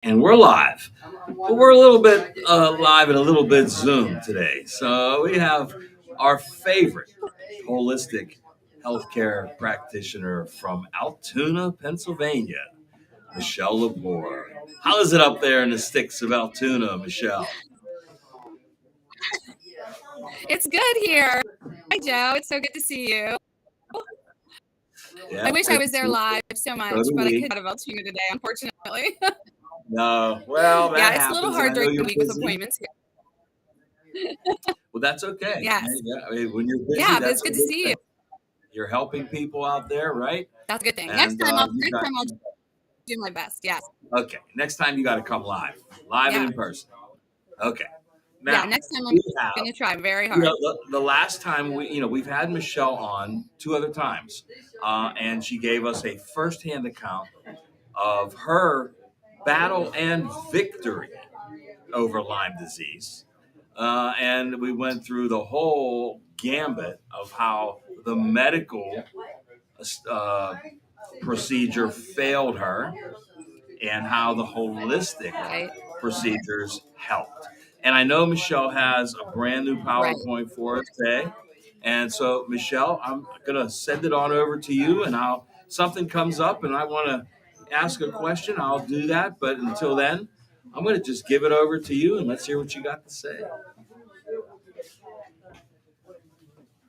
And we're live. But we're a little bit live and a little bit Zoom today. So we have our favorite holistic healthcare practitioner from Altoona, Pennsylvania, Michelle LePore. How is it up there in the sticks of Altoona, Michelle? It's good here. Hi, Joe. It's so good to see you. Yeah, I wish I good to was there see you. live so So much, do but I we. couldn't out of Altoona today, unfortunately. No, well, that Yeah, it's a little happens, and hard I know during the you're week with busy. appointments here. Well, that's okay. Yes. Yeah, I mean, when you're busy, Yeah, but that's it's a good to good see you. thing. You're helping people out there, right? That's a good thing. And you Next got time I'll do my best. Yes. okay. Next time you got to come live and Yeah. in person. Okay. Yeah. Now Next time I'm we have, going to try very hard. the last time we've had Michelle on two other times, and she gave us a firsthand account of her battle and victory over Lyme disease. And we went through the whole gambit of how the medical uh, procedure failed her and how the holistic Right. procedures helped. And I know Michelle has a brand new Right. PowerPoint for us today. And so, Michelle, I'm going to send it on over to you, and something comes up and I want to ask a question, I'll do that. But until then, I'm going to just give it over to you and let's hear what you got to say.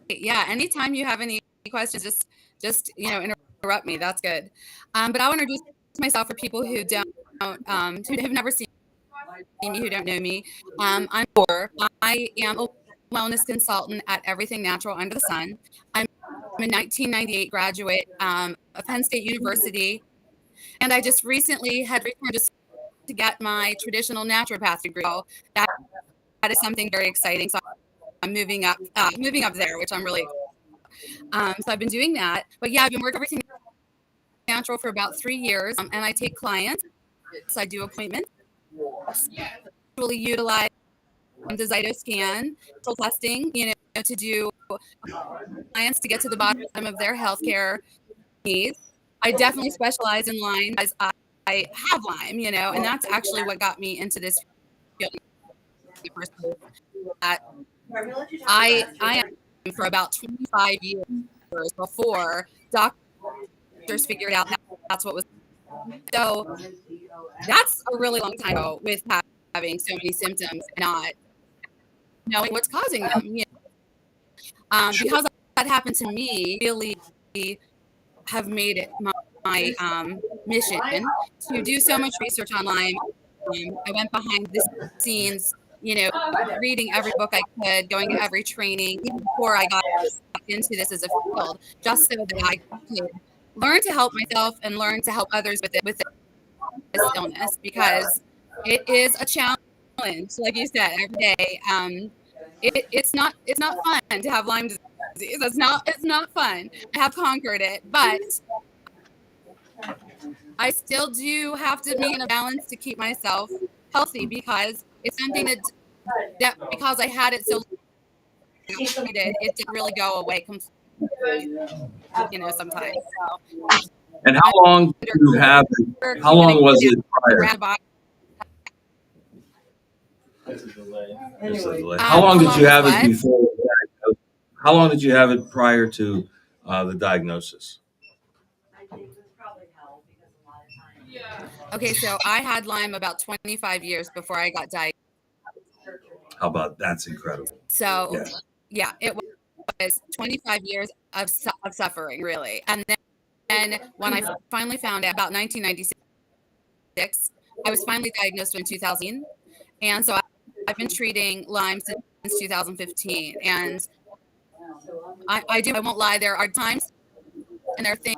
Yeah. Anytime you have any questions, just interrupt me. That's good. But I'll introduce myself for people who don't who have never seen me, who don't know me. I'm LePore. I am a wellness consultant at Everything Natural Under the Sun. I'm a 1998 graduate of Penn State University, and I just recently had returned to get my traditional naturopath degree. So that is something very exciting. So I'm moving up there, which I'm really. So I've been doing that. But yeah, I've been working Everything Natural for about 3 years, and I take clients. I do appointments. Really utilize the Zytoscan testing, to do clients to get to the bottom of their healthcare needs. I definitely specialize in Lyme as I have Lyme, and that's actually what got me into this field in the first place. That I am for about 25 years before doctors figured out that's what was. So that's a really long time ago with having so many symptoms and not knowing what's causing them. Because that happened to me, really have made it my mission to do so much research online. I went behind the scenes, reading every book I could, going to every training, even before I got into this as a field, just so that I could learn to help myself and learn to help others with this illness, because it is a challenge, like you said, every day. It's not fun to have Lyme disease. It's not fun. I have conquered it, but I still do have to be in a balance to keep myself healthy, because it's something that because I had it so long, it didn't really go away completely, sometimes. So And how long did you have it? How long was it prior? This is a delay. How long did you have it before the diagnosis? How long did you have it prior to the diagnosis? Okay, so I had Lyme about 25 years before I got diagnosed. How about that's incredible. So Yeah. it was 25 years of suffering, really. And then when I finally found out about 1996, I was finally diagnosed in 2000. And so I've been treating Lyme since 2015. And I won't lie, there are times and there are things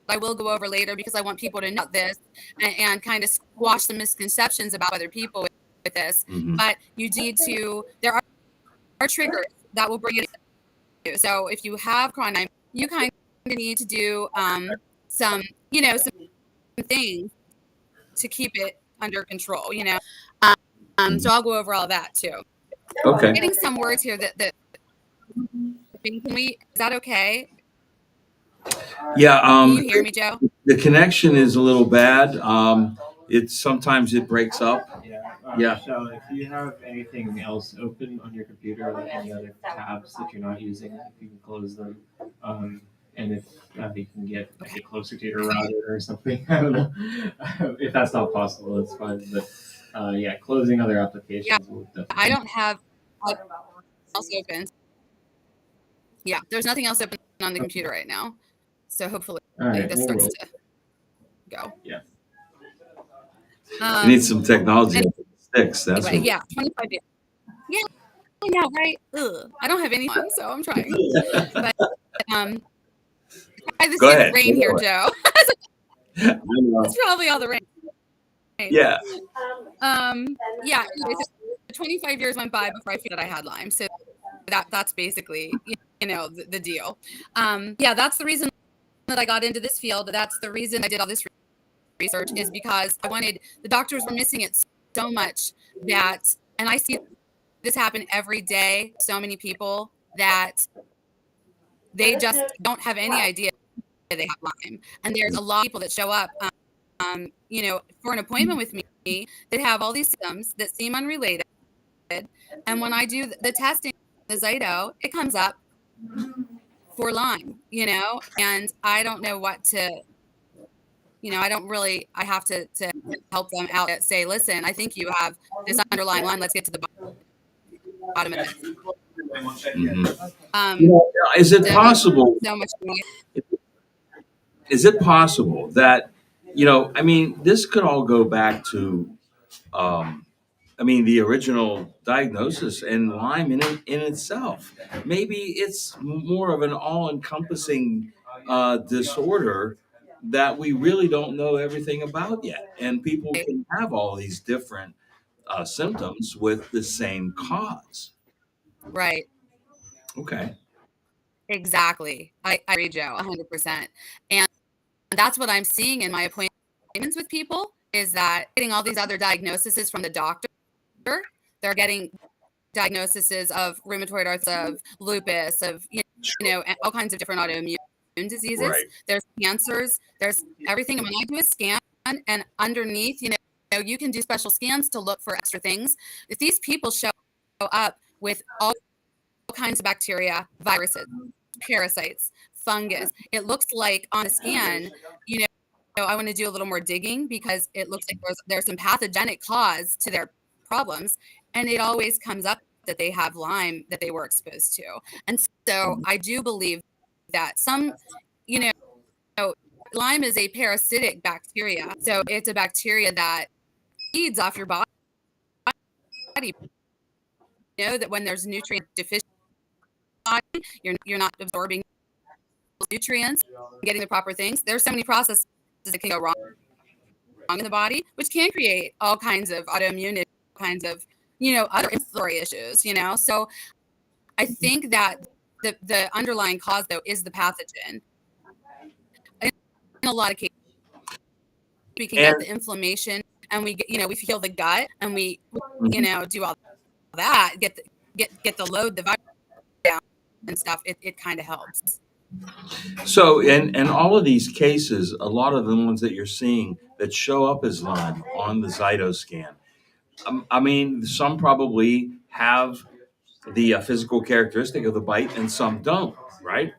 I will go over later, because I want people to know this and kind of squash some misconceptions about other people with this. Mm-hmm. But you need to, there are triggers that will bring it to. So if you have chronic Lyme, you kind of need to do some things to keep it under control, So I'll go over all that too. Okay. I'm getting some words here that is that okay? Yeah. Can you hear me, Joe? The connection is a little bad. It's sometimes it breaks up. Yeah. Yeah. Michelle, if you have anything else open on your computer, like any other tabs that you're not using, if you can close them. Um, and if you can get Okay. maybe closer to your router or something, I don't know. If that's not possible, that's fine. But yeah, closing other Yeah, applications will I definitely. don't have anything else open. Yeah, there's nothing else open on the computer right now. So hopefully All right, this no starts worries. to go. Yeah. We need Um. some technology that sticks. That's Anyway, what. yeah, 25 years. Yeah, yeah, right. Ugh. I don't have any fun, so I'm trying. But um, I Go see the ahead. rain here, Joe. I That's know. probably all the rain. Yeah. Yeah. Anyway, so 25 years went by before I figured out I had Lyme. So that's basically the deal. Yeah, that's the reason that I got into this field. That's the reason I did all this research is because I wanted the doctors were missing it so much that, and I see this happen every day. So many people that they just don't have any idea they have Lyme, and there's a lot of people that show up, for an appointment with me that have all these symptoms that seem unrelated, and when I do the testing, the Zyto, it comes up for Lyme, and I don't know what to, I don't really, I have to help them out, say, listen, I think you have this underlying Lyme. Let's get to the bottom of this. Mhm. Um, Is it so much, possible? so much. Is it possible that I mean, this could all go back to um, I mean, the original diagnosis and Lyme in itself. Maybe it's more of an all-encompassing disorder that we really don't know everything about yet, and people can have all these different symptoms with the same cause. Right. Okay. Exactly. I agree, Joe, 100%. And that's what I'm seeing in my appointments with people is that getting all these other diagnoses from the doctor. They're getting diagnoses of rheumatoid arthritis, of lupus, of all kinds of different autoimmune diseases. Right. There's cancers. There's everything. And when I do a scan, and underneath, you can do special scans to look for extra things. If these people show up with all kinds of bacteria, viruses, parasites, fungus, it looks like on a scan, you I want to do a little more digging because it looks like there's some pathogenic cause to their problems, and it always comes up that they have Lyme that they were exposed to. And so I do believe that you know, Lyme is a parasitic bacteria. So it's a bacteria that feeds off your body. That when there's nutrient deficiency, you're not absorbing nutrients, getting the proper things. There's so many processes that can go wrong in the body, which can create all kinds of autoimmune, kinds of other inflammatory issues. So I think that the underlying cause though is the pathogen. In a lot of cases, we can And get the inflammation, and we feel the gut, and we mhm. do all that, get the load, the virus down and stuff. It kind of helps. So, in all of these cases, a lot of the ones that you're seeing that show up as Lyme on the Zytoscan, I mean, some probably have the physical characteristic of the bite, and some don't, right?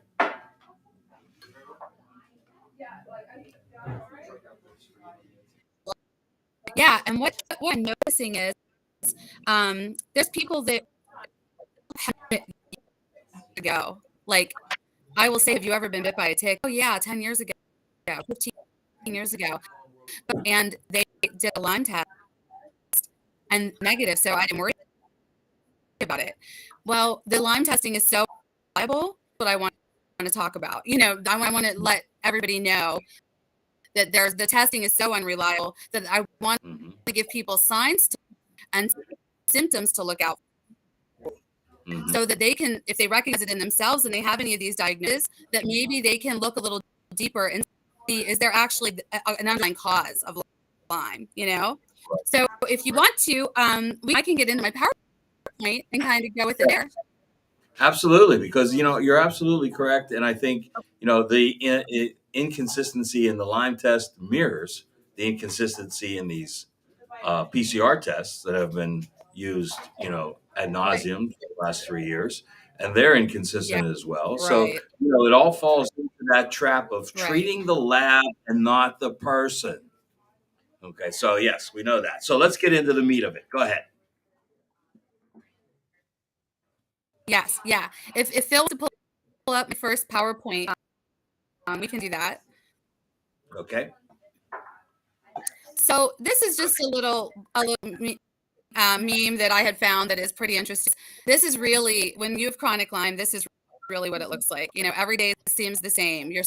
Yeah, and what I'm noticing is there's people that have it ago. Like I will say, have you ever been bit by a tick? Oh yeah, 10 years ago, 15 years ago. And they did a Lyme test and negative, so I didn't worry about it. Well, the Lyme testing is so reliable, what I want to talk about. I want to let everybody know that the testing is so unreliable that I want Hmm. to give people signs and symptoms to look out Hmm. so that they can, if they recognize it in themselves and they have any of these diagnoses, that maybe they can look a little deeper and see, is there actually an underlying cause of Lyme. So if you want to, I can get into my PowerPoint and kind of go with it there. Absolutely, because you're absolutely correct, and I think the inconsistency in the Lyme test mirrors the inconsistency in these PCR tests that have been used, ad nauseum for the last 3 years, and they're Yeah. inconsistent as well. So, Right. it all falls into that trap of Right. treating the lab and not the person. Okay, so yes, we know that. So let's get into the meat of it. Go ahead. Yes. Yeah. If Phil wants to pull up my first PowerPoint, we can do that. Okay. So this is just a little meme that I had found that is pretty interesting. This is really, when you have chronic Lyme, this is really what it looks like. Every day seems the same. Your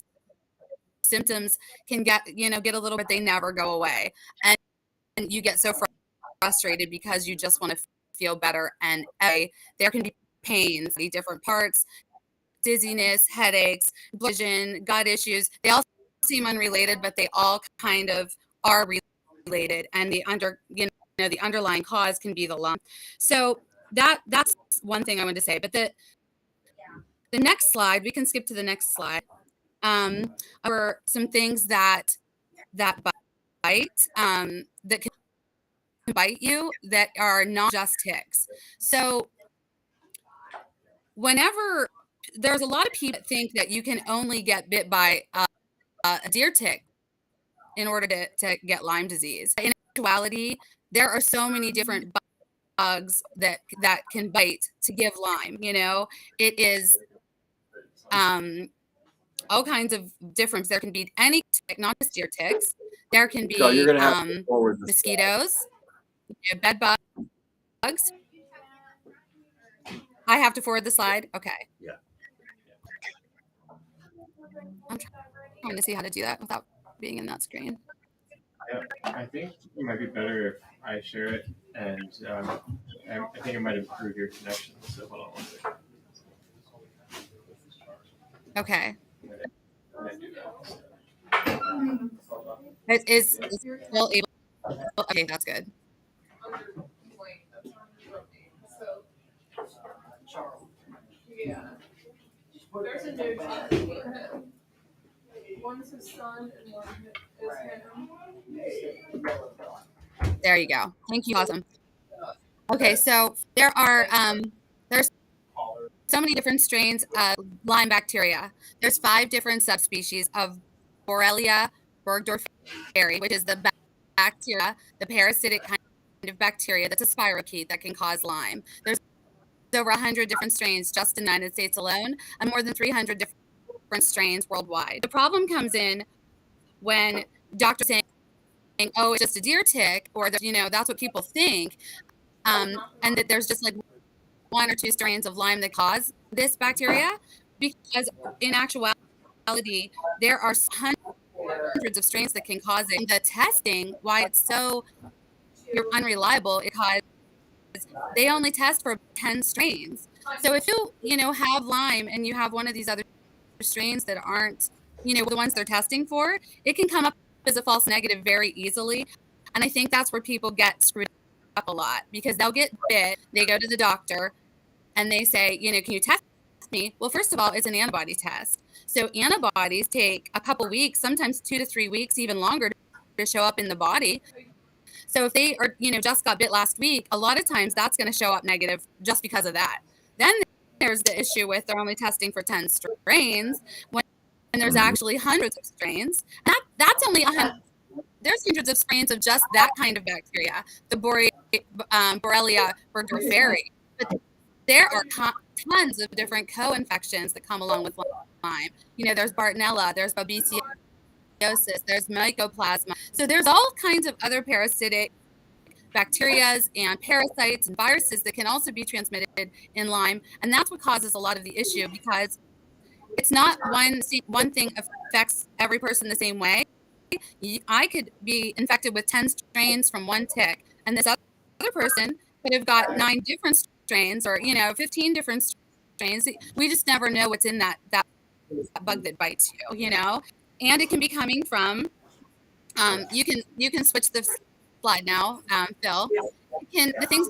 symptoms can get a little bit, they never go away. And you get so frustrated because you just want to feel better. And there can be pains, different parts, dizziness, headaches, vision, gut issues. They all seem unrelated, but they all kind of are related. And the underlying cause can be the lump. So that's one thing I wanted to say. But the next slide, we can skip to the next slide. Are some things that bite, that can bite you, that are not just ticks. So whenever there's a lot of people that think that you can only get bit by a deer tick in order to get Lyme disease. In actuality, there are so many different bugs that can bite to give Lyme. It is all kinds of difference. There can be any tick, not just deer ticks. There can So you're be going to have to forward the slide. mosquitoes, bed bugs. I have to forward the slide. Okay. Yeah. I'm trying to see how to do that without being in that screen. I think it might be better if I share it, and I think it might improve your connection. So hold on one second. Okay. I'm gonna do that. Is still able? Okay, that's good. Yeah. There's a new one. One's his son and one is him. There you go. Thank you. Awesome. Okay, so there are there's so many different strains of Lyme bacteria. There's 5 different subspecies of Borrelia burgdorferi, which is the bacteria, the parasitic kind of bacteria that's a spirochete that can cause Lyme. There's over 100 different strains just in the United States alone, and more than 300 different strains worldwide. The problem comes in when doctors saying, "Oh, it's just a deer tick," or that's what people think, and that there's just like 1 or 2 strains of Lyme that cause this bacteria, because in actuality there are hundreds of strains that can cause it. And the testing, why it's so unreliable, because they only test for 10 strains. So if you have Lyme and you have one of these other strains that aren't the ones they're testing for, it can come up as a false negative very easily. And I think that's where people get screwed up a lot, because they'll get bit, they go to the doctor and they say, can you test me? Well, first of all, it's an antibody test. So antibodies take a couple weeks, sometimes 2 to 3 weeks, even longer, to show up in the body. So if they are, just got bit last week, a lot of times that's going to show up negative just because of that. Then there's the issue with they're only testing for 10 strains when there's actually hundreds of strains. That's only 100. There's hundreds of strains of just that kind of bacteria, the Borrelia burgdorferi. But there are tons of different co-infections that come along with Lyme. There's Bartonella, there's Babesiosis, there's Mycoplasma. So there's all kinds of other parasitic bacterias and parasites and viruses that can also be transmitted in Lyme. And that's what causes a lot of the issue, because it's not one thing affects every person the same way. I could be infected with 10 strains from one tick, and this other person could have got 9 different strains, or 15 different strains. We just never know what's in that bug that bites you, and it can be coming from you can switch the slide now, Phil. The things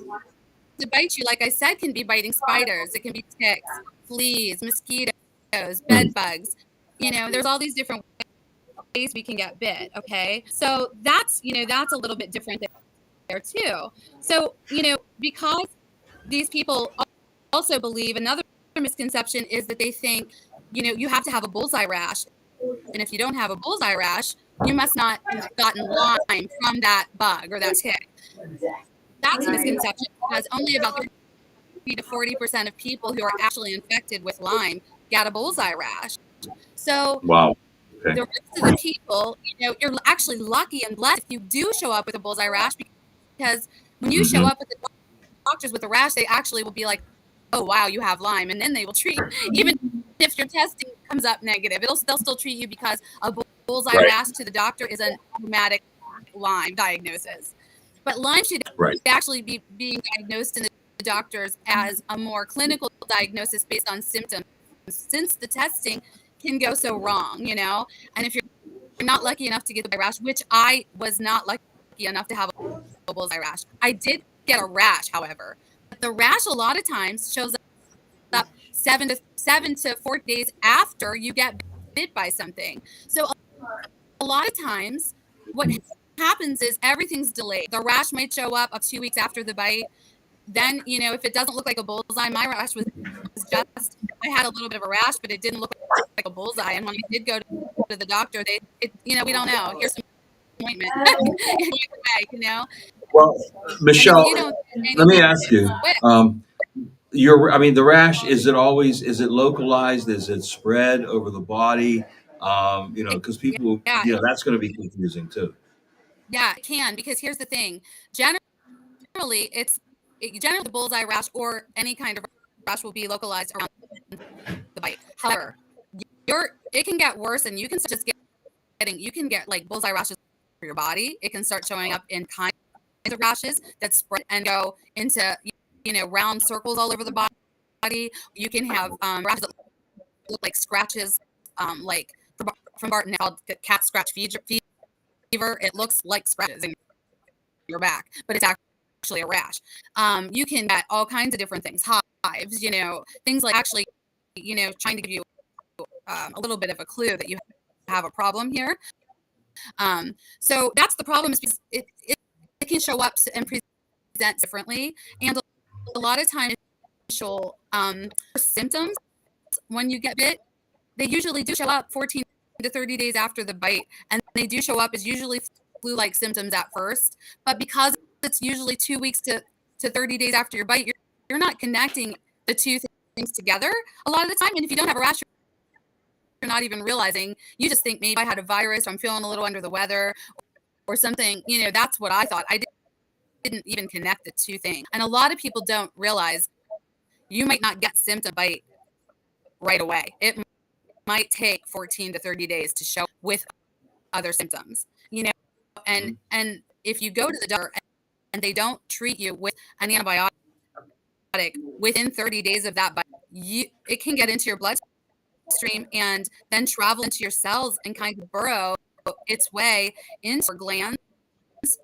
that bite you, like I said, can be biting spiders, it can be ticks, fleas, mosquitoes, bed bugs. There's all these different we can get bit. Okay. So that's, that's a little bit different there too. So, because these people also believe another misconception is that they think, you have to have a bullseye rash. And if you don't have a bullseye rash, you must not have gotten Lyme from that bug or that tick. That's a misconception because only about 30 to 40% of people who are actually infected with Lyme get a bullseye rash. So Wow. Okay. the rest of the people, you're actually lucky and blessed if you do show up with a bullseye rash, because when you show up with the doctors with a rash, they actually will be like, oh, wow, you have Lyme. And then they will treat, even if your testing comes up negative, they'll still treat you because a bullseye Right. rash to the doctor is an automatic Lyme diagnosis. But Lyme should Right. actually be being diagnosed in the doctors as a more clinical diagnosis based on symptoms, since the testing can go so wrong, and if you're not lucky enough to get the rash, which I was not lucky enough to have a bullseye rash. I did get a rash, however. But the rash a lot of times shows up 7 to 4 days after you get bit by something. So a lot of times what happens is everything's delayed. The rash might show up 2 weeks after the bite. Then, if it doesn't look like a bullseye, my rash was just, I had a little bit of a rash, but it didn't look like a bullseye. And when I did go to the doctor, we don't know. Here's some ointment. Well, Michelle, don't let me ask you. The rash, is it localized? Is it spread over the body? Because people, Yeah. that's going to be confusing too. Yeah, it can, because here's the thing. Generally, generally the bullseye rash or any kind of rash will be localized around the bite. However, it can get worse, and you can get like bullseye rashes for your body. It can start showing up in kinds of rashes that spread and go into round circles all over the body. You can have rashes that look like scratches, like from Barton called cat scratch fever. It looks like scratches in your back, but it's actually a rash. You can get all kinds of different things, hives, things like actually, trying to give you a little bit of a clue that you have a problem here. So that's the problem, is because it can show up and present differently, and a lot of times initial symptoms when you get bit, they usually do show up 14 to 30 days after the bite, and they do show up as usually flu-like symptoms at first, but because it's usually 2 weeks to 30 days after your bite, you're not connecting the two things together a lot of the time. And if you don't have a rash, you're not even realizing. You just think maybe I had a virus, or I'm feeling a little under the weather or something. That's what I thought. I didn't even connect the two things. And a lot of people don't realize you might not get symptom bite right away. It might take 14 to 30 days to show with other symptoms, and if you go to the doctor and they don't treat you with an antibiotic within 30 days of that bite, it can get into your bloodstream and then travel into your cells and kind of burrow its way into your glands,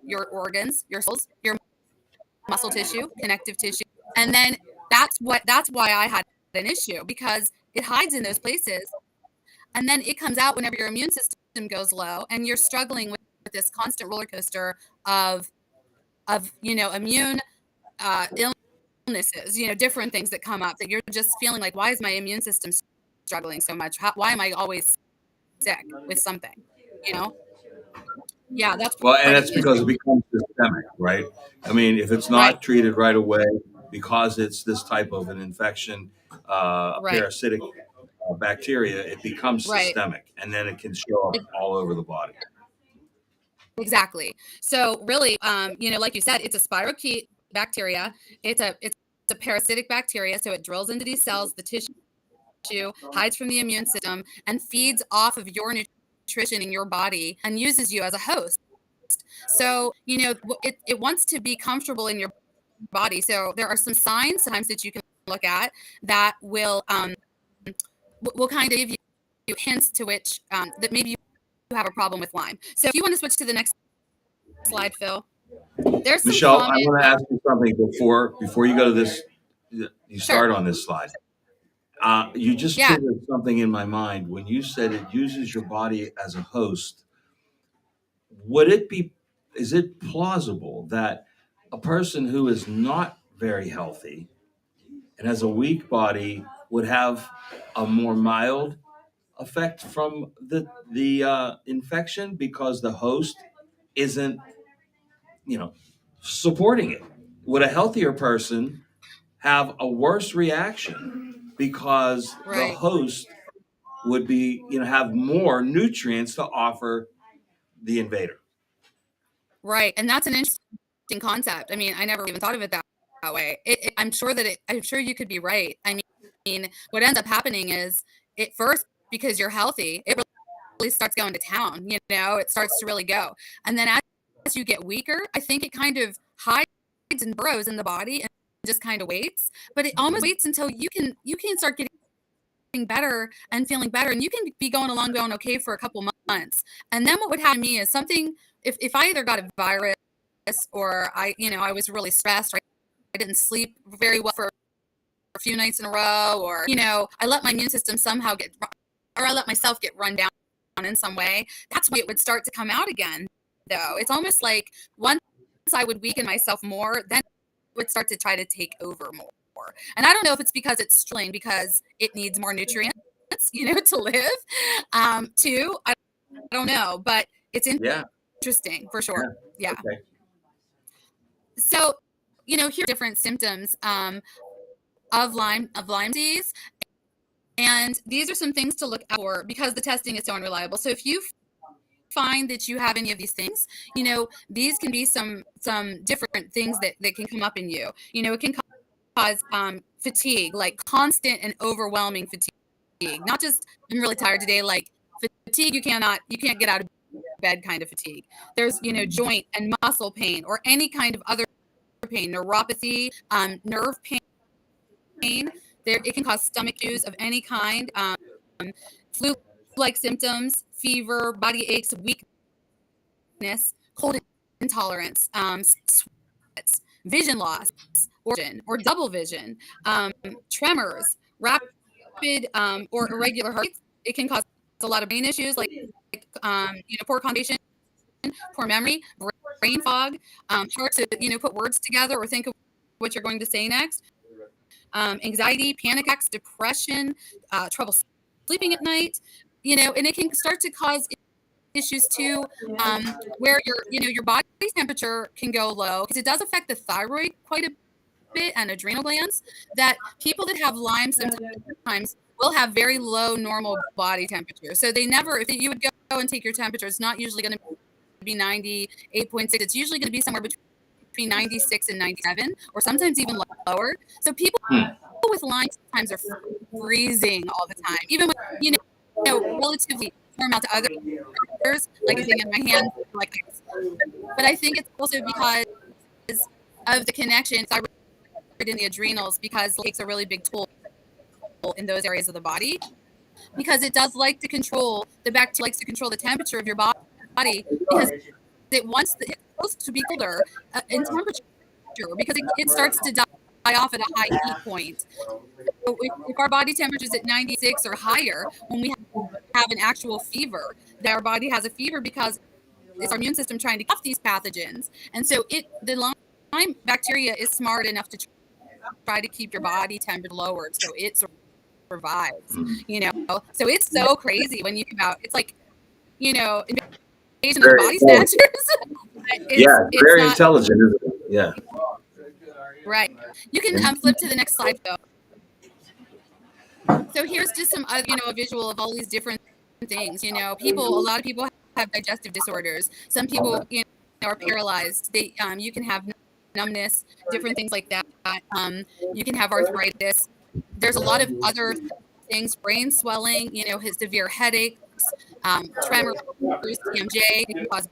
your organs, your cells, your muscle tissue, connective tissue. And then that's why I had an issue, because it hides in those places. And then it comes out whenever your immune system goes low and you're struggling with this constant roller coaster of immune illnesses, different things that come up that you're just feeling like, why is my immune system struggling so much? Why am I always sick with something? Yeah, that's Well, and that's because it becomes systemic, right? If it's not right. treated right away, because it's this type of an infection, Right. parasitic bacteria, it becomes Right. systemic, and then it can show up all over the body. Exactly. So really, like you said, it's a spirochete bacteria. It's a parasitic bacteria. So it drills into these cells, the tissue, hides from the immune system, and feeds off of your nutrition in your body and uses you as a host. So, it wants to be comfortable in your body. So there are some signs sometimes that you can look at that will kind of give you hints to which that maybe you have a problem with Lyme. So if you want to switch to the next slide, Phil, there's some Michelle, common. I want to ask you something before you go to this. You start Sure. on this slide. You just Yeah. triggered something in my mind when you said it uses your body as a host. Would it be, is it plausible that a person who is not very healthy and has a weak body would have a more mild effect from the infection because the host isn't, you know, supporting it? Would a healthier person have a worse reaction because the Right. host would be, have more nutrients to offer the invader? Right. And that's an interesting concept. I mean, I never even thought of it that way. I'm sure you could be right. I mean, what ends up happening is at first, because you're healthy, it really starts going to town, it starts to really go. And then as you get weaker, I think it kind of hides and burrows in the body and just kind of waits. But it almost waits until you can start getting better and feeling better, and you can be going along going okay for a couple months. And then what would happen to me is something, if I either got a virus or I was really stressed, or I didn't sleep very well for a few nights in a row, or I let my immune system somehow or I let myself get run down in some way, that's when it would start to come out again. Though it's almost like once I would weaken myself more, then it would start to try to take over more. And I don't know if it's because it's struggling because it needs more nutrients, to live. Too, I don't know, but it's Yeah, interesting for sure. yeah, Yeah. okay. So, here are different symptoms of Lyme disease, and these are some things to look out for because the testing is so unreliable. So if you find that you have any of these things, these can be some different things that can come up in you. It can cause fatigue, like constant and overwhelming fatigue. Not just I'm really tired today, like fatigue you can't get out of bed kind of fatigue. There's joint and muscle pain or any kind of other pain, neuropathy, nerve pain. It can cause stomach issues of any kind, flu-like symptoms, fever, body aches, weakness, cold intolerance, sweats, vision loss, or double vision, tremors, rapid or irregular heartbeats. It can cause a lot of brain issues like poor concentration, poor memory, brain fog, hard to put words together or think of what you're going to say next. Anxiety, panic attacks, depression, trouble sleeping at night, and it can start to cause issues too, where your body temperature can go low because it does affect the thyroid quite a bit and adrenal glands. That people that have Lyme sometimes will have very low normal body temperature. So they never, if you would go and take your temperature, it's not usually going to be 98.6. It's usually going to be somewhere between 96 and 97, or sometimes even lower. So people Hmm. with Lyme sometimes are freezing all the time, even with relatively warm out to others, like thing in my hand, like this. But I think it's also because of the connection thyroid in the adrenals, because it takes a really big toll in those areas of the body, because it does like to control the bacteria, likes to control the temperature of your body because it's supposed to be colder in temperature because it starts to die off at a high heat point. So if our body temperature is at 96 or higher, when we have an actual fever, that our body has a fever because it's our immune system trying to get off these pathogens. And so the Lyme bacteria is smart enough to try to keep your body temperature lowered so it survives. So it's so crazy when you think about it's like invasion of the Very body intelligent. snatchers. Yeah, It's very not intelligent, isn't it? Yeah. right. You can And flip to the next slide though. So here's just some a visual of all these different things. A lot of people have digestive disorders. Some people are paralyzed. You can have numbness, different things like that. You can have arthritis. There's a lot of other things, brain swelling, his severe headaches, tremors, TMJ. It can cause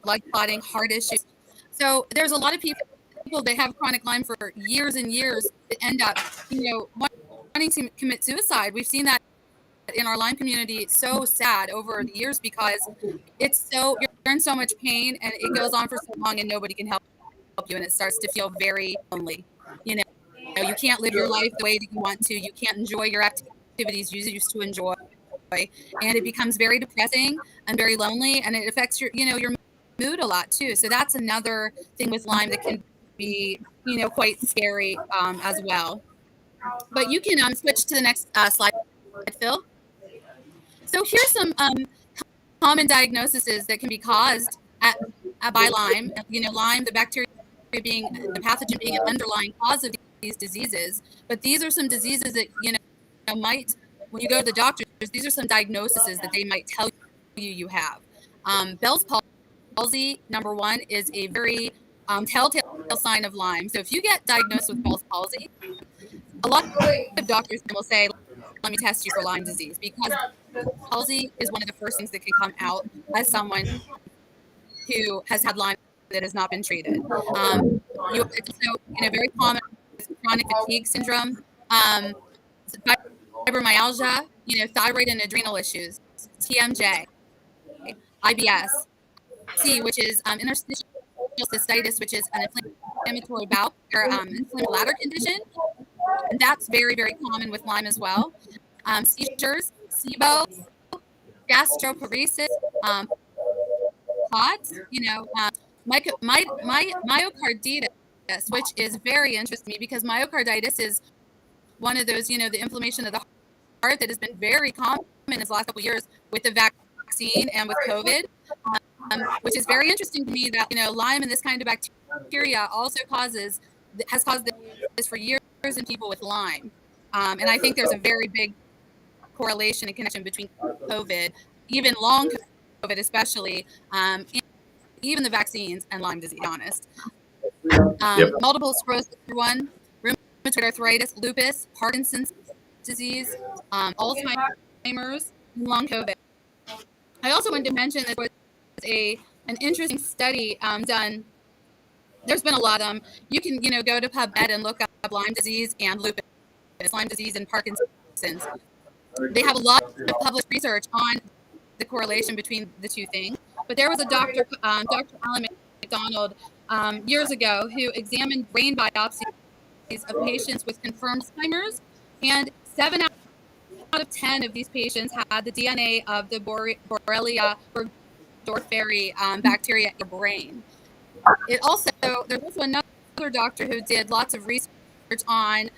blood clotting, heart issues. So there's a lot of people that have chronic Lyme for years and years that end up, wanting to commit suicide. We've seen that in our Lyme community. It's so sad over the years because you're in so much pain and it goes on for so long and nobody can help you, and it starts to feel very lonely, you know. you can't live your life the way that you want to. You can't enjoy your activities you used to enjoy, and it becomes very depressing and very lonely, and it affects your mood a lot too. So that's another thing with Lyme that can be quite scary as well. But you can switch to the next slide, Phil. So here's some common diagnoses that can be caused by Lyme. Lyme, the bacteria being the pathogen being an underlying cause of these diseases. But these are some diseases that might, when you go to the doctors, these are some diagnoses that they might tell you have. Bell's palsy, number one, is a very telltale sign of Lyme. So if you get diagnosed with Bell's palsy, a lot of doctors will say, "Let me test you for Lyme disease," because palsy is one of the first things that can come out as someone who has had Lyme that has not been treated. It's also, very common chronic fatigue syndrome, fibromyalgia, thyroid and adrenal issues, TMJ, IBS, C, which is interstitial cystitis, which is an inflammatory bowel or inflammatory bladder condition, and that's very, very common with Lyme as well. Seizures, SIBO, gastroparesis, POTS, myocarditis, which is very interesting to me because myocarditis is one of those, the inflammation of the heart that has been very common in the last couple of years with the vaccine and with COVID, which is very interesting to me that, Lyme and this kind of bacteria also has caused this for years in people with Lyme. And I think there's a very big correlation and connection between COVID, even long COVID especially, and even the vaccines and Lyme disease, to be honest. Multiple sclerosis, one, rheumatoid arthritis, lupus, Parkinson's disease, Alzheimer's, and long COVID. I also wanted to mention that there was an interesting study done. There's been a lot of them. You can, go to PubMed and look up Lyme disease and lupus, Lyme disease and Parkinson's. They have a lot of published research on the correlation between the two things. But there was a Dr. Alan McDonald years ago who examined brain biopsies of patients with confirmed Alzheimer's, and 7 out of 10 of these patients had the DNA of the Borrelia burgdorferi bacteria in the brain. There's also another doctor who did lots of research on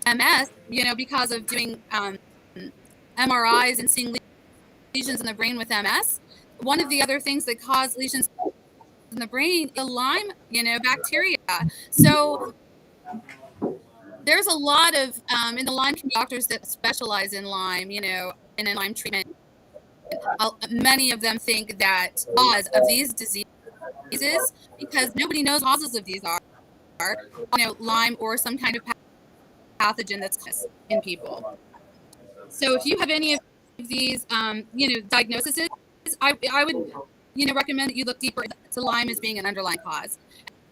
MS, because of doing MRIs and seeing lesions in the brain with MS. One of the other things that cause lesions in the brain is Lyme, bacteria. So there's a lot of in the Lyme community, doctors that specialize in Lyme, and in Lyme treatment. Many of them think that cause of these diseases, because nobody knows causes of these are Lyme or some kind of pathogen that's in people. So if you have any of these, diagnoses, I would, recommend that you look deeper to Lyme as being an underlying cause.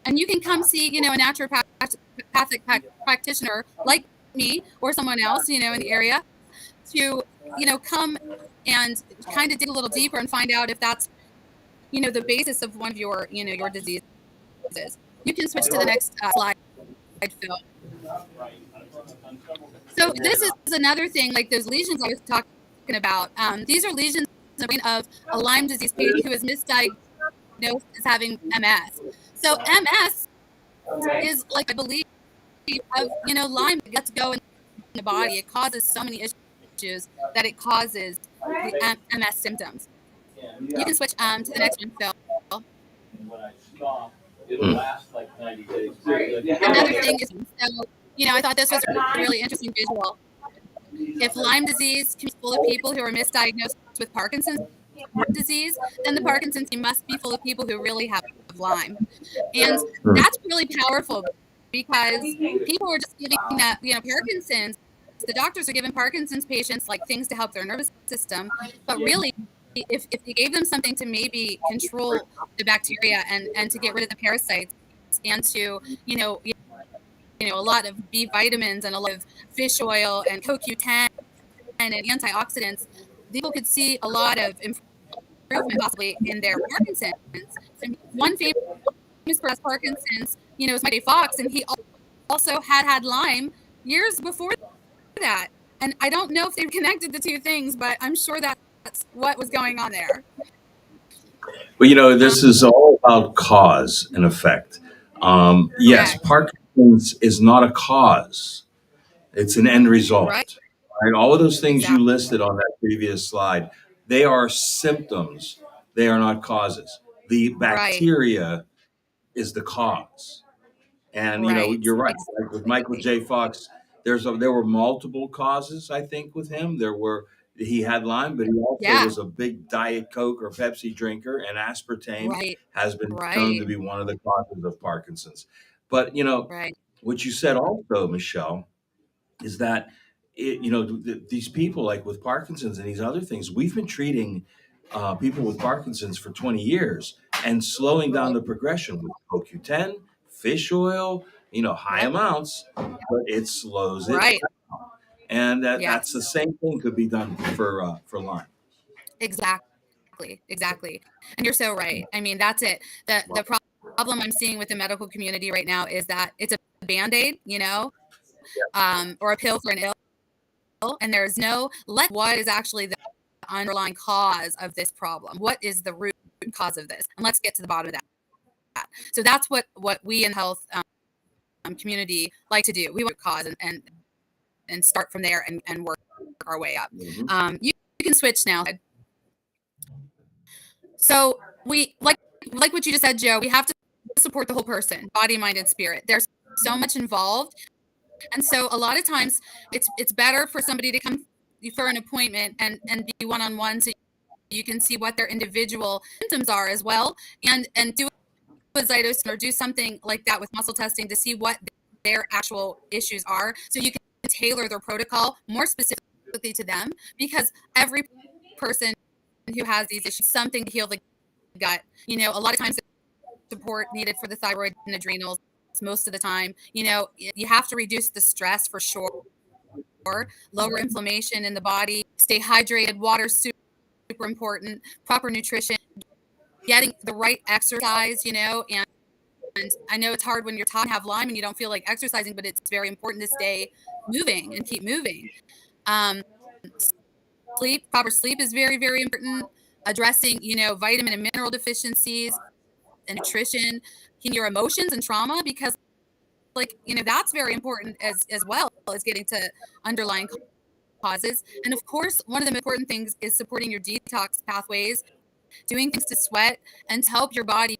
And you can come see, a naturopathic practitioner like me or someone else, in the area to, come and kind of dig a little deeper and find out if that's, the basis of one of your, your diseases. You can switch to the next slide, Phil. So this is another thing, like those lesions I was talking about. These are lesions in the brain of a Lyme disease patient who is misdiagnosed as having MS. So MS is, like, I believe, of Lyme that gets to go in the body. It causes so many issues that it causes the MS symptoms. You can switch to the next one, Phil. It'll last like 90 days. Another thing is, I thought this was a really interesting visual. If Lyme disease can be full of people who are misdiagnosed with Parkinson's disease, then the Parkinson's must be full of people who really have Lyme. And that's really powerful because people are just giving that, Parkinson's, the doctors are giving Parkinson's patients like things to help their nervous system, but really, if they gave them something to maybe control the bacteria and to get rid of the parasites and to, a lot of B vitamins and a lot of fish oil and CoQ10 and antioxidants, people could see a lot of improvement possibly in their Parkinson's. And one famous person Parkinson's, is Mighty Fox, and he also had Lyme years before that. And I don't know if they've connected the two things, but I'm sure that's what was going on there. But this is all about cause and effect. Yes, Correct. Parkinson's is not a cause; it's an end result. Right. Right? All of those things you Exactly. listed on that previous slide, they are symptoms. They are not causes. The Right. bacteria is the cause. And Right. you're right. Like with Michael Exactly. J. Fox, there were multiple causes. I think with him, he had Lyme, but he also Yeah. was a big Diet Coke or Pepsi drinker, and aspartame Right. has been shown to Right. be one of the causes of Parkinson's. But Right. what you said also, Michelle, is that these people like with Parkinson's and these other things, we've been treating people with Parkinson's for 20 years and slowing down Right. the progression with CoQ10, fish oil, high Yep. amounts, but it slows it Right. down. And that's the Yes. same thing could be done for Lyme. Exactly. And you're so right. I mean, that's it. The problem I'm seeing with the medical community right now is that it's a band-aid, or a pill for an ill, and there's no what is actually the underlying cause of this problem. What is the root cause of this? And let's get to the bottom of that. So that's what we in health community like to do. We want to cause and start from there and work our way up. Mhm. You can switch now. So we like what you just said, Joe. We have to support the whole person, body, mind, and spirit. There's so much involved, and so a lot of times it's better for somebody to come for an appointment and be one-on-one, so you can see what their individual symptoms are as well, and do a cytosine or do something like that with muscle testing to see what their actual issues are, so you can tailor their protocol more specifically to them, because every person who has these issues, something to heal the gut. A lot of times support needed for the thyroid and adrenals. Most of the time, you have to reduce the stress for sure, lower inflammation in the body, stay hydrated, water super important, proper nutrition, getting the right exercise, and I know it's hard when you're tired and have Lyme and you don't feel like exercising, but it's very important to stay moving and keep moving. Um, proper sleep is very, very important. Addressing, vitamin and mineral deficiencies and nutrition, your emotions and trauma, because that's very important as well as getting to underlying causes. And of course, one of the important things is supporting your detox pathways, doing things to sweat and to help your body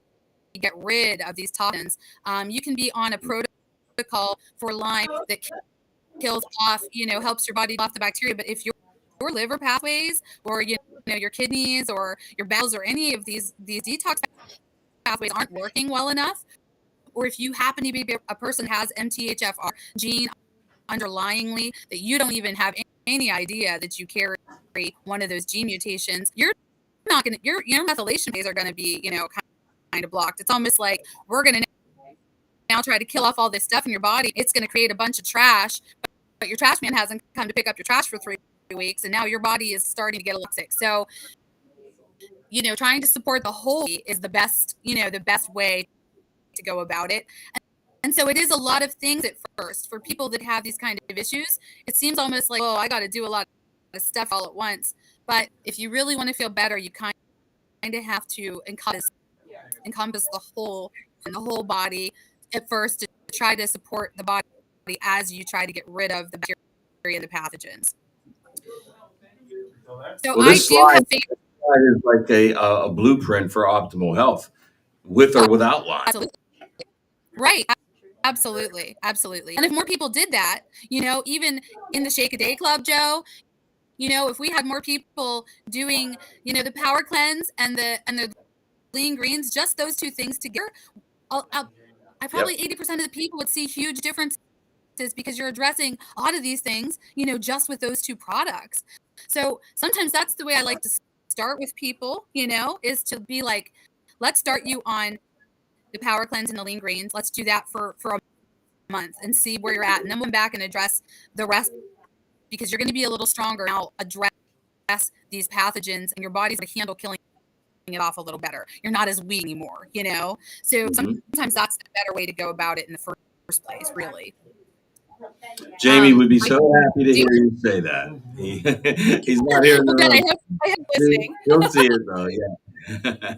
get rid of these toxins. You can be on a protocol for Lyme that kills off, helps your body off the bacteria. But if your liver pathways or your kidneys or your bowels or any of these detox pathways aren't working well enough, or if you happen to be a person that has MTHFR gene underlyingly that you don't even have any idea that you carry one of those gene mutations, you're not going to your methylation phase are going to be kind of blocked. It's almost like we're going to now try to kill off all this stuff in your body. It's going to create a bunch of trash, but your trash man hasn't come to pick up your trash for 3 weeks, and now your body is starting to get a little sick. So trying to support the whole is the best way to go about it. And so it is a lot of things at first for people that have these kind of issues. It seems almost like, oh, I got to do a lot of stuff all at once. But if you really want to feel better, you kind of have to encompass the whole body at first to try to support the body as you try to get rid of the bacteria and the pathogens. So Well, I this do slide, have faith. this slide is like a blueprint for optimal health, with or without Lyme. Absolutely. Right. Absolutely. And if more people did that, even in the Shake a Day Club, Joe, if we had more people doing, the power cleanse and the lean greens, just those two things together, I probably 80% of the people would see huge differences, because you're addressing a lot of these things, just with those two products. So sometimes that's the way I like to start with people, is to be like, let's start you on the power cleanse and the lean greens. Let's do that for a month and see where you're at. And then we'll come back and address the rest, because you're going to be a little stronger now, address these pathogens, and your body's going to handle killing it off a little better. You're not as weak anymore, So Mhm. sometimes that's the better way to go about it in the first first place, really. Jamie would be I so happy to do. hear you say that. He's not here in the Good. room. I hope listening. He'll see it though. Yeah.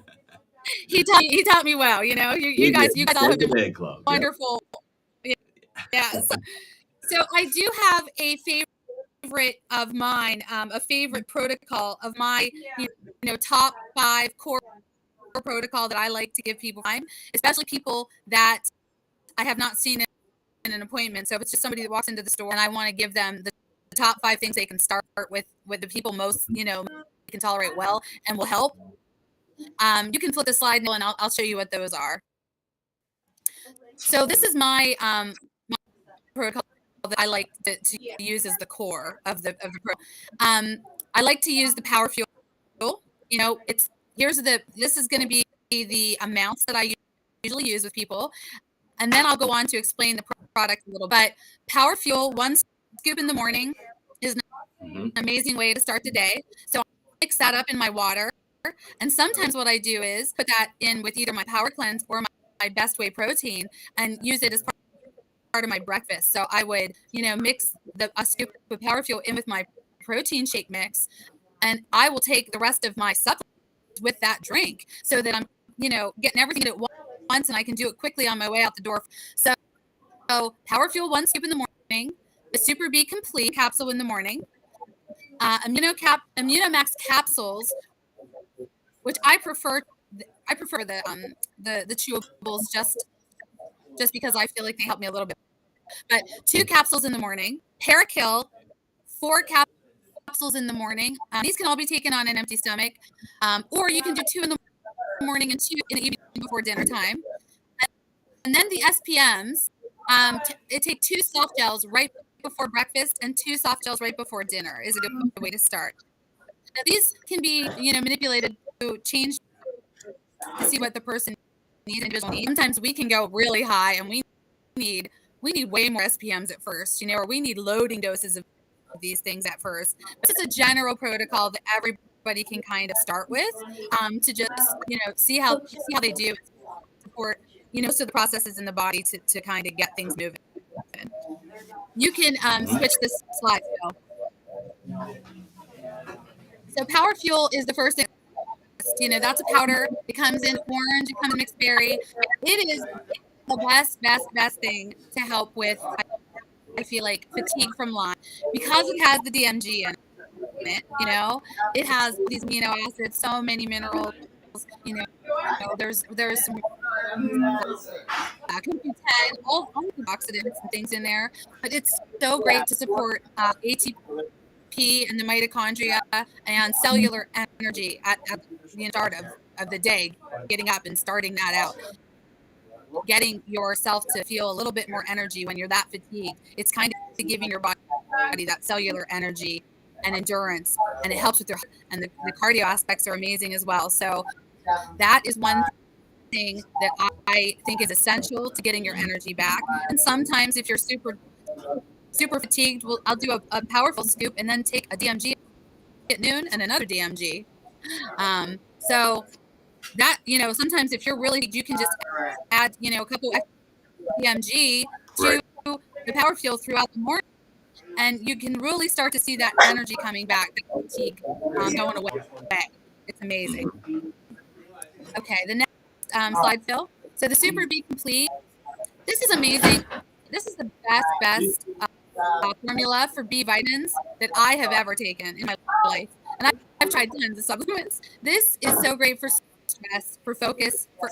He taught me well. You know, you guys all have Take been the day club. Yeah. wonderful. Yeah. So I do have a favorite of mine, a favorite protocol of my, top 5 core protocol that I like to give people time, especially people that I have not seen in an appointment. So if it's just somebody that walks into the store and I want to give them the top 5 things they can start with the people most, can tolerate well and will help. You can flip the slide and I'll show you what those are. So this is my protocol that I like to use as the core of the pro. I like to use the Power Fuel. This is going to be the amounts that I usually use with people, and then I'll go on to explain the product a little. But Power Fuel, 1 scoop in the morning, is an amazing way to start the day. So I mix that up in my water, and sometimes what I do is put that in with either my Power Cleanse or my Best Whey protein and use it as part of my breakfast. So I would, mix a scoop of Power Fuel in with my protein shake mix, and I will take the rest of my supplements with that drink so that I'm, getting everything at once and I can do it quickly on my way out the door. So Power Fuel, 1 scoop in the morning, the Super B Complete capsule in the morning, Immunomax capsules, which I prefer the chewables just because I feel like they help me a little bit. But 2 capsules in the morning, Parakill, 4 capsules in the morning. These can all be taken on an empty stomach, or you can do 2 in the morning and 2 in the evening before dinner time. And then the SPMs, take 2 soft gels right before breakfast and 2 soft gels right before dinner is a good way to start. Now, these can be, manipulated to change to see what the person needs. Sometimes we can go really high and we need way more SPMs at first, or we need loading doses of these things at first. This is a general protocol that everybody can kind of start with, to just, see how they do support, so the processes in the body to kind of get things moving. You can switch this slide. So Power Fuel is the first thing. That's a powder. It comes in orange. It comes in mixed berry. It is the best thing to help with, I feel like, fatigue from Lyme, because it has the DMG in it. It has these amino acids, so many minerals. There's some all the oxidants and things in there, but it's so great to support ATP and the mitochondria and cellular energy at the start of the day, getting up and starting that out. Getting yourself to feel a little bit more energy when you're that fatigued. It's kind of giving your body that cellular energy and endurance, and it helps with and the cardio aspects are amazing as well. So that is one thing that I think is essential to getting your energy back. And sometimes if you're super fatigued, I'll do a powerful scoop and then take a DMG at noon and another DMG. So that, sometimes if you're really, you can just add, a couple DMG to the Power Fuel throughout the morning, and you can really start to see that energy coming back, that fatigue going away. It's amazing. Okay, the next slide, Phil. So the Super B Complete. This is amazing. This is the best formula for B vitamins that I have ever taken in my life. And I've tried tons of supplements. This is so great for stress, for focus, for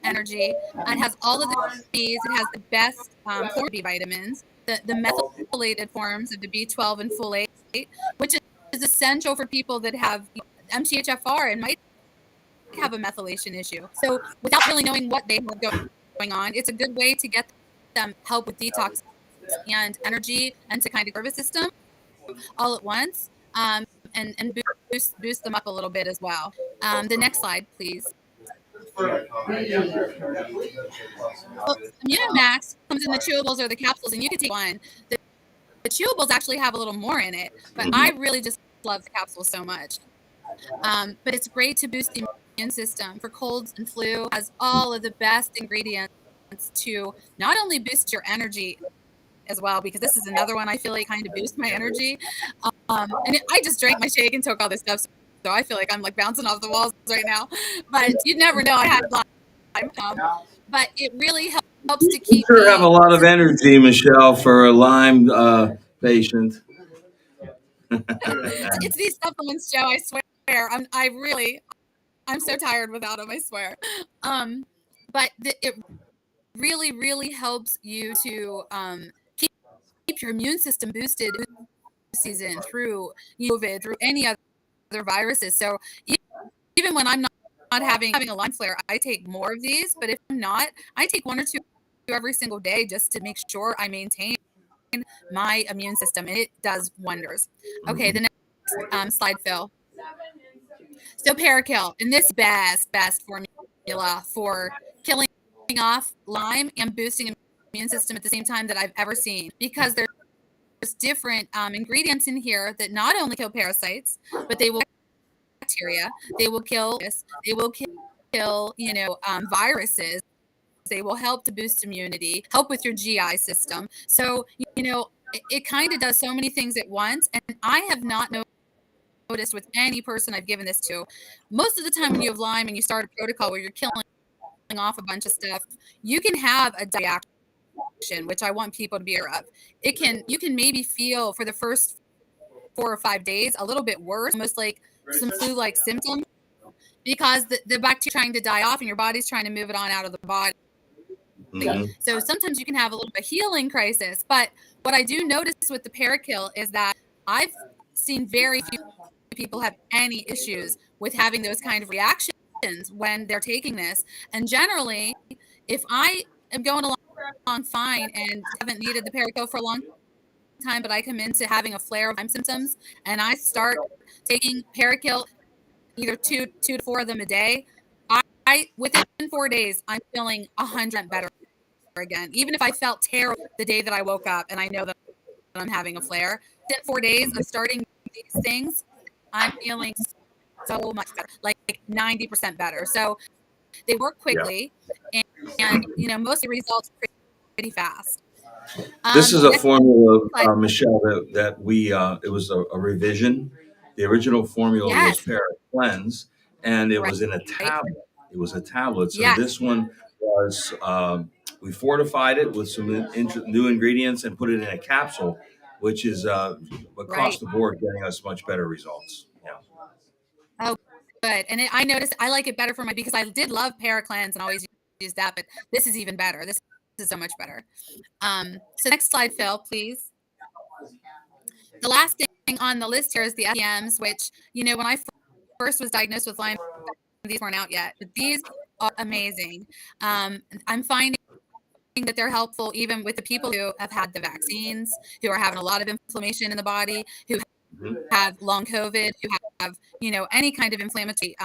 energy. And it has all of the Bs. It has the best form of B vitamins, the methylated forms of the B12 and folate, which is essential for people that have MTHFR and might have a methylation issue. So without really knowing what they have going on, it's a good way to get them help with detox and energy and to kind of nervous system all at once, and boost them up a little bit as well. The next slide, please. Well, Immunomax comes in the chewables or the capsules, and you can take one. The chewables actually have a little more in it, but I really just love the capsules so much. But it's great to boost the immune system for colds and flu. Has all of the best ingredients to not only boost your energy as well, because this is another one I feel like kind of boosts my energy. I just drank my shake and took all this stuff, so I feel like I'm like bouncing off the walls right now. But you'd never know I had Lyme. But it really helps to You keep sure have a me. lot of energy, Michelle, for a Lyme patient. It's these supplements, Joe. I swear. I'm so tired without them. I swear. But it really, really helps you to keep your immune system boosted season through COVID, through any other viruses. So even when I'm not having a Lyme flare, I take more of these. But if I'm not, I take 1 or 2 every single day just to make sure I maintain my immune system, and it does wonders. Okay, the next slide, Phil. So Parakill, and this best formula for killing off Lyme and boosting immune system at the same time that I've ever seen, because there's different ingredients in here that not only kill parasites, but they will bacteria, they will kill viruses. They will help to boost immunity, help with your GI system. So it kind of does so many things at once, and I have not noticed with any person I've given this to. Most of the time when you have Lyme and you start a protocol where you're killing off a bunch of stuff, you can have a reaction, which I want people to be aware of. You can maybe feel for the first 4 or 5 days a little bit worse, almost like some flu-like symptoms, because the bacteria trying to die off and your body's trying to move it on out of the body. So sometimes you can have a little bit of healing crisis. But what I do notice with the Parakill is that I've seen very few people have any issues with having those kind of reactions when they're taking this. And generally, if I am going along fine and haven't needed the Parakill for a long time, but I come into having a flare of Lyme symptoms and I start taking Parakill, either two to 4 of them a day, I within 4 days, I'm feeling 100% better again. Even if I felt terrible the day that I woke up and I know that I'm having a flare, within 4 days of starting these things, I'm feeling so much better, like 90% better. So they work quickly, and most of the results pretty fast. This is a formula, slide. Michelle, that we it was a revision. The original formula was Yes, Paracleanse, and it right. was in a tablet. It was a tablet. So Yes, this one was we fortified it with some new ingredients and put it in a capsule, which is across right. the board getting us much better results. Yeah. Oh, good. And I noticed I like it better for because I did love Paracleanse and always use that, but this is even better. This is so much better. So next slide, Phil, please. The last thing on the list here is the FEMs, which, when I first was diagnosed with Lyme, these weren't out yet, but these are amazing. I'm finding that they're helpful even with the people who have had the vaccines, who are having a lot of inflammation in the body, who have long COVID, who have, any kind of inflammatory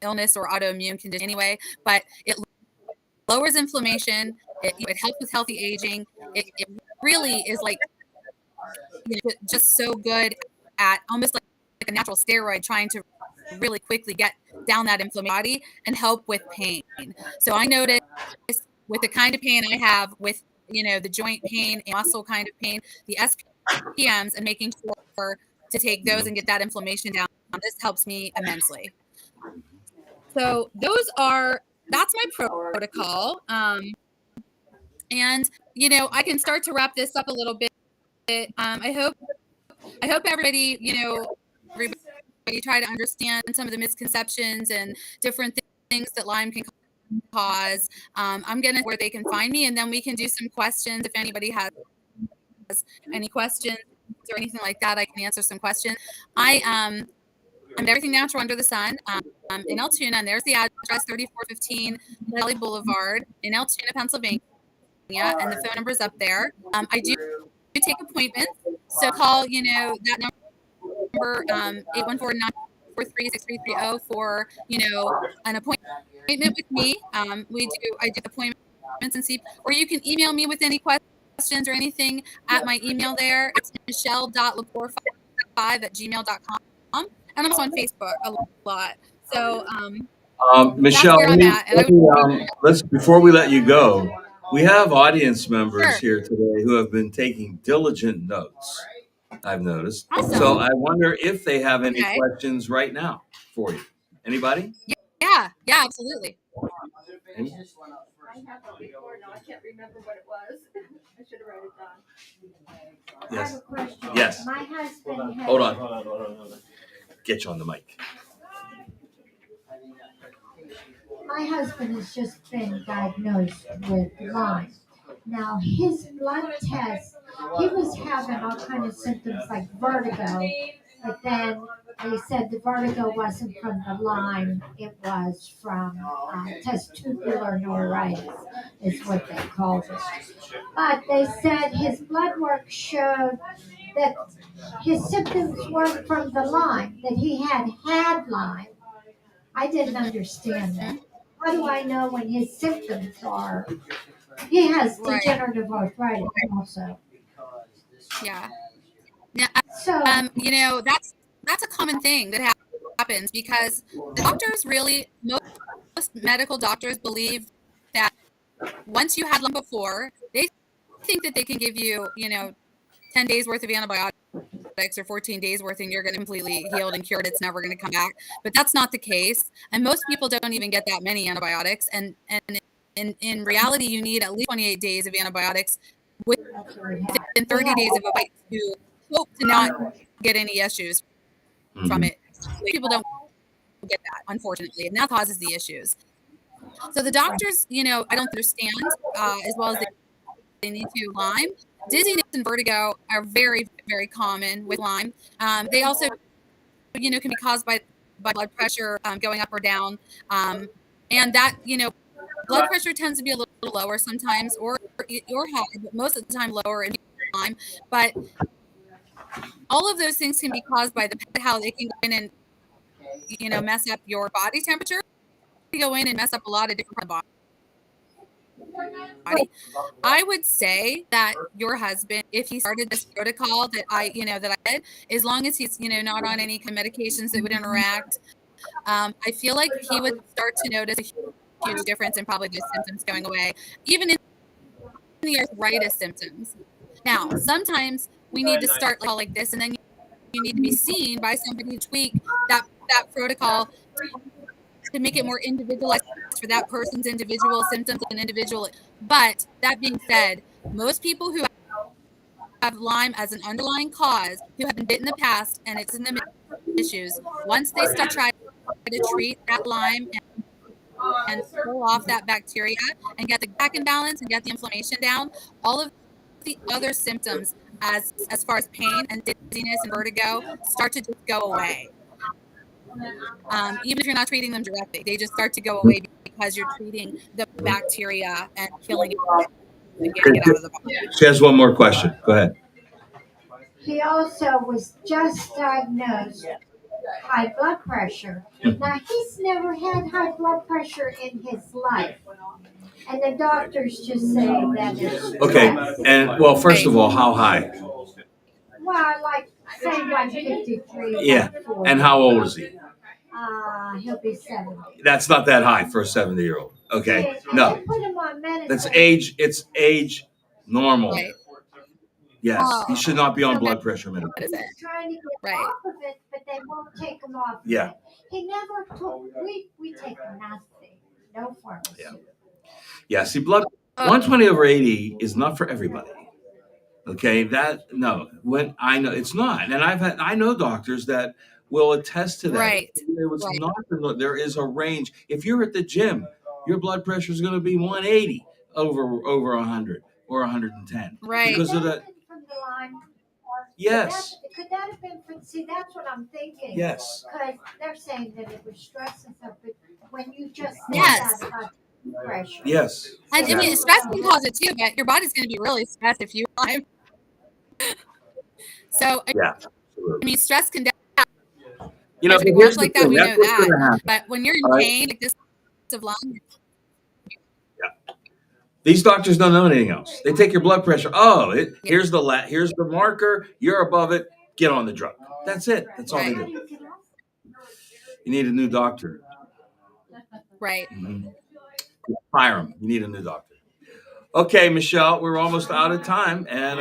illness or autoimmune condition anyway, but it lowers inflammation. It helps with healthy aging. It really is like just so good at almost like a natural steroid, trying to really quickly get down that inflammation body and help with pain. So I noticed with the kind of pain I have with the joint pain and muscle kind of pain, the SPMs, and making sure to take those and get that inflammation down, this helps me immensely. So that's my protocol. And I can start to wrap this up a little bit. I hope everybody try to understand some of the misconceptions and different things that Lyme can cause. I'm gonna where they can find me, and then we can do some questions if anybody has any questions or anything like that. I can answer some questions. I'm everything natural under the sun. In Altoona, and there's the address, 3415 Kelly Boulevard in Altoona, Pennsylvania, and the phone number is up there. I do take appointments, so call that number 814-943-6330 for an appointment with me. I do appointments and see, or you can email me with any questions or anything at my email there. It's michelle.lepore5@gmail.com, and I'm also on Facebook a lot. So Michelle, that's where I'm at. And let's before we let you go, We have audience members Sure. here today who have been taking diligent notes, I've noticed. So Awesome. I wonder if they have any Okay. questions right now for you. Anybody? Yeah, absolutely. I have one before, no, I can't remember what it was. I should have wrote it down. I Yes. have a question. Yes. My husband has. Hold on. Get you on the mic. My husband has just been diagnosed with Lyme. Now his blood test, he was having all kind of symptoms like vertigo, but then they said the vertigo wasn't from the Lyme, it was from testicular neuritis, is what they called it. But they said his blood work showed that his symptoms weren't from the Lyme, that he had Lyme. I didn't understand that. How do I know when his symptoms are? He has Right. degenerative arthritis also. Yeah. Yeah. So, That's a common thing that happens because the doctors really, most medical doctors believe that once you had Lyme before, they think that they can give you, 10 days worth of antibiotics or 14 days worth and you're going to completely healed and cured. It's never going to come back. But that's not the case. And most people don't even get that many antibiotics. And in reality, you need at least 28 days of antibiotics that's what we have. within 30 days of a bite to hope to not get any issues from Mhm. it. People don't get that, unfortunately, and that causes the issues. So the doctors, I don't understand as well as they need to. Lyme, dizziness, and vertigo are very, very common with Lyme. They also, can be caused by blood pressure going up or down, and that, blood pressure tends to be a little lower sometimes, or high, but most of the time lower in Lyme. But all of those things can be caused by how they can go in and mess up your body temperature. Go in and mess up a lot of different parts of the body. I would say that your husband, if he started this protocol that I did, as long as he's not on any kind of medications that would interact, I feel like he would start to notice a huge difference in probably those symptoms going away, even in the arthritis symptoms. Now, sometimes we need to start like this, and then you need to be seen by somebody to tweak that protocol to make it more individualized for that person's individual symptoms and individual. But that being said, most people who have Lyme as an underlying cause, who have been bitten in the past, and it's in the issues, once they start trying to treat that Lyme and kill off that bacteria and get the back in balance and get the inflammation down, all of the other symptoms as far as pain and dizziness and vertigo start to just go away. Even if you're not treating them directly, they just start to go away because you're treating the bacteria and killing it and getting it out of the body. She has one more question. Go ahead. he also was just diagnosed high blood pressure. Now he's never had high blood pressure in his life. And the doctors just say that it's Okay. stress. And well, first of all, how high? Well, like say 153. Yeah. 140. And how old is he? He'll be 70. That's not that high for a 70-year-old. Okay. And No. they put him on medicine. That's age. It's age normal. Right. Yes. He should not be on blood pressure He's medication. trying to get Right. off of it, but they won't take him off. Yeah. Of it. He never took. We take nothing. No pharmacy. Yeah. Yeah. See, blood 120/80 is not for everybody. Okay. When I know it's not, and I know doctors that will attest to that. Right. There is a range. If you're at the gym, your blood pressure is going to be 180 over 100 or 110. Right. Because Could of that that. have been from the Lyme? Yes. Could that have been from? See, that's what I'm thinking. Yes. Because they're saying that it was stress and stuff, but when you just said Yes. that about pressure. Yes. And I mean, stress can cause it too, but your body's going to be really stressed if you Lyme. So, Yeah. I mean, stress can You know, definitely here's react the like that. thing. We That's know what's that. going to happen. But when you're in All right. pain like this of Lyme, These doctors don't know anything else. They take your blood pressure. Oh, here's the marker. You're above it. Get on the drug. That's it. That's all they Right. do. You need a new doctor. right. Mhm. Fire him. You need a new doctor. Okay, Michelle, we're almost out of time. And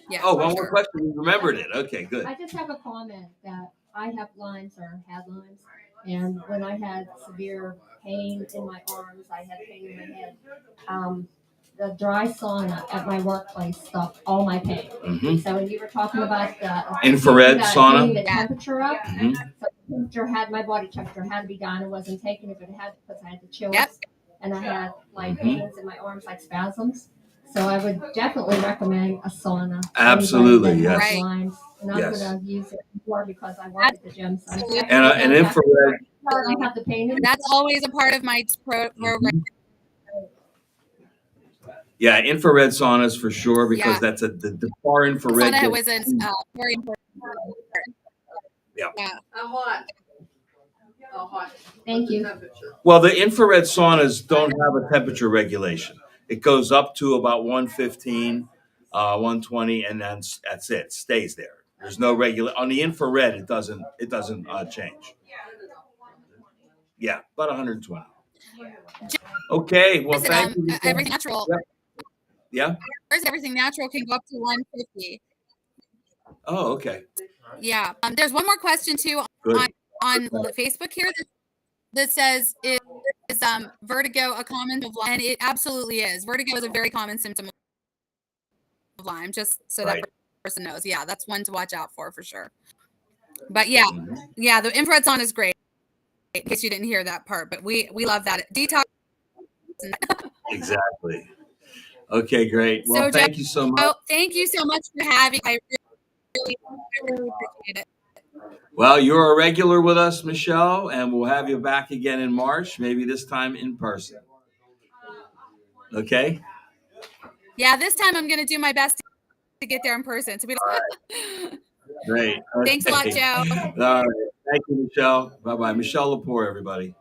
Yeah, oh, one more sure. question. You remembered it. Okay, good. I just have a comment that I have Lyme's or had Lyme's, and when I had severe pain in my arms, I had pain in my head. The dry sauna at my workplace stopped all my pain. Hmm. So when you were talking about the Infrared sauna. getting the temperature up, Hmm. so the temperature had my body temperature had to be down. I wasn't taking it, but it had because I had the chills, Yep. and I had like Mhm. pains in my arms, like spasms. So I would definitely recommend a sauna. to Absolutely, anybody that yes. has Right. Lyme. And I'm Yes. gonna use it more because I work at the gym. So I'm Absolutely. And definitely an gonna infrared. I don't have the pain. That's always a part of my program. Mhm. Yeah, infrared saunas for sure because Yeah. that's the far infrared. Sauna gets- was a very important. Yeah. How hot? Thank you. Well, the infrared saunas don't have a temperature regulation. It goes up to about 115, 120, and then that's it. It stays there. There's no regular on the infrared. It doesn't change. Yeah, about 120. Okay. Well, Is it, thank you. everything natural? Yep. Yeah. There's everything natural can go up to 150. Oh, okay. Yeah. There's one more question too Good. on Facebook here that says is vertigo a common of Lyme? And it absolutely is. Vertigo is a very common symptom of Lyme. Just so Right. that person knows. Yeah, that's one to watch out for sure. But yeah, Mhm. yeah, the infrared sauna is great. In case you didn't hear that part, but we love that detox. Exactly. Okay, great. Well, So, thank you so much. Joe, thank you so much for having. I really appreciate it. Well, you're a regular with us, Michelle, and we'll have you back again in March, maybe this time in person. Okay? Yeah, this time I'm going to do my best to get there in person. So we Great. Thanks a lot, Okay. Joe. All right. Thank you, Michelle. Bye-bye. Michelle LePore, everybody.